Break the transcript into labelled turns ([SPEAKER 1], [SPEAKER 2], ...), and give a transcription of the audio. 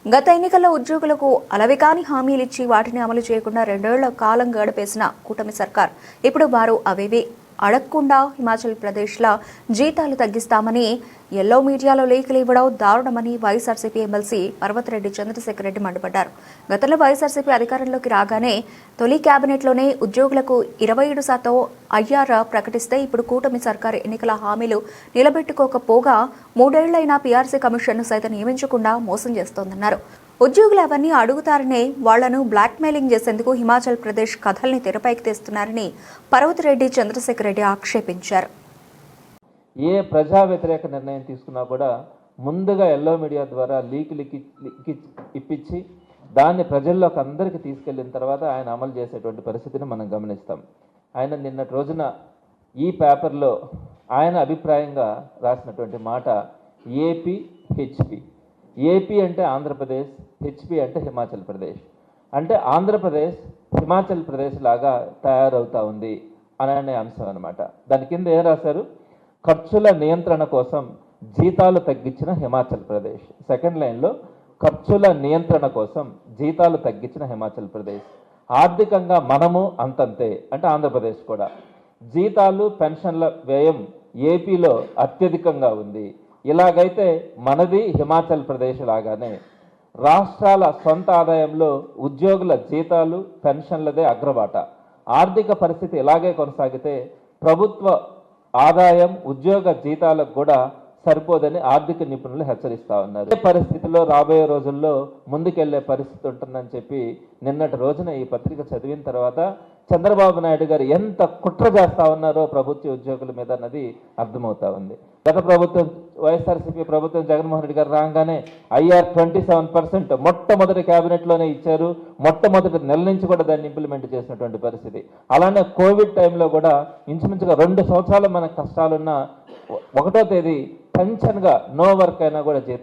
[SPEAKER 1] గత ఎన్నికల్లో ఉద్యోగులకు అలవికాని హామీలిచ్చి వాటిని అమలు చేయకుండా 2 ఏళ్ల కాలం గడిపేసిన కూటమి సర్కార్ ఇప్పుడు వారు అవేవి అడగకుండా హిమాచల్ ప్రదేశ్లో జీతాలు తగ్గిస్తామని ఎల్లో మీడియాలో లీకులు ఇవ్వడం దారుణమని వైఎస్ఆర్సీపీ ఎమ్మెల్సీ పర్వతరెడ్డి చంద్రశేఖర్ రెడ్డి మండిపడ్డారు. గతంలో వైఎస్ఆర్సీపీ అధికారంలోకి రాగానే తొలి కేబినెట్లోనే ఉద్యోగులకు 27% ఐఆర్ ప్రకటిస్తే ఇప్పుడు కూటమి సర్కారు ఎన్నికల హామీలు నిలబెట్టుకోకపోగా 3 ఏళ్లైనా పీఆర్సీ కమిషన్ను సైతం నియమించకుండా మోసం చేస్తోందన్నారు. ఉద్యోగులు అవన్నీ అడుగుతారనే వాళ్లను బ్లాక్మెయిలింగ్ చేసేందుకు హిమాచల్ ప్రదేశ్ కథల్ని తెరపైకి తెస్తున్నారని పర్వతరెడ్డి చంద్రశేఖర్ రెడ్డి ఆక్షేపించారు.
[SPEAKER 2] ఏ ప్రజా వ్యతిరేక నిర్ణయం తీసుకున్నా కూడా ముందుగా ఎల్లో మీడియా ద్వారా లీకులు ఇప్పించి దాన్ని ప్రజల్లోకి అందరికీ తీసుకెళ్లిన తర్వాత ఆయన అమలు చేసేటువంటి పరిస్థితిని మనం గమనిస్తాం. ఆయన నిన్నటి రోజున ఈ పేపర్లో ఆయన అభిప్రాయంగా రాసినటువంటి మాట ఏపీ హెచ్పి. ఏపీ అంటే ఆంధ్రప్రదేశ్, హెచ్పి అంటే హిమాచల్ ప్రదేశ్. అంటే ఆంధ్రప్రదేశ్ హిమాచల్ ప్రదేశ్ లాగా తయారవుతా ఉంది అనే అంశం అనమాట. దాని కింద ఏం రాశారు? ఖర్చుల నియంత్రణ కోసం జీతాలు తగ్గించిన హిమాచల్ ప్రదేశ్. సెకండ్ లైన్లో ఖర్చుల నియంత్రణ కోసం జీతాలు తగ్గించిన హిమాచల్ ప్రదేశ్. ఆర్థికంగా మనము అంతంతే అంటే ఆంధ్రప్రదేశ్ కూడా. జీతాలు పెన్షన్ల వ్యయం ఏపీలో అత్యధికంగా ఉంది. ఇలాగైతే మనది హిమాచల్ ప్రదేశ్ లాగానే రాష్ట్రాల సొంత ఆదాయంలో ఉద్యోగుల జీతాలు పెన్షన్లదే అగ్రబాట. ఆర్థిక పరిస్థితి ఇలాగే కొనసాగితే ప్రభుత్వ ఆదాయం ఉద్యోగ జీతాలకు కూడా సరిపోదని ఆర్థిక నిపుణులు హెచ్చరిస్తా ఉన్నారు. ఈ పరిస్థితిలో రాబోయే రోజుల్లో ముందుకెళ్లే పరిస్థితి ఉంటుందని చెప్పి నిన్నటి రోజున ఈ పత్రిక చదివిన తర్వాత చంద్రబాబు నాయుడు గారు ఎంత కుట్ర చేస్తా ఉన్నారో ప్రభుత్వ ఉద్యోగుల మీద అన్నది అర్థమవుతా ఉంది. గత ప్రభుత్వం వైఎస్ఆర్సీపీ ప్రభుత్వం జగన్మోహన్ రెడ్డి గారు రాగానే ఐఆర్ 27% మొట్టమొదటి క్యాబినెట్లోనే ఇచ్చారు. మొట్టమొదటి నెల నుంచి కూడా దాన్ని ఇంప్లిమెంట్ చేసినటువంటి పరిస్థితి. అలానే కోవిడ్ టైంలో కూడా ఇంచుమించుగా 2 సంవత్సరాలు మనకు కష్టాలున్న 1వ తేదీ పెన్షన్గా నో వర్క్ అయినా కూడా జీతం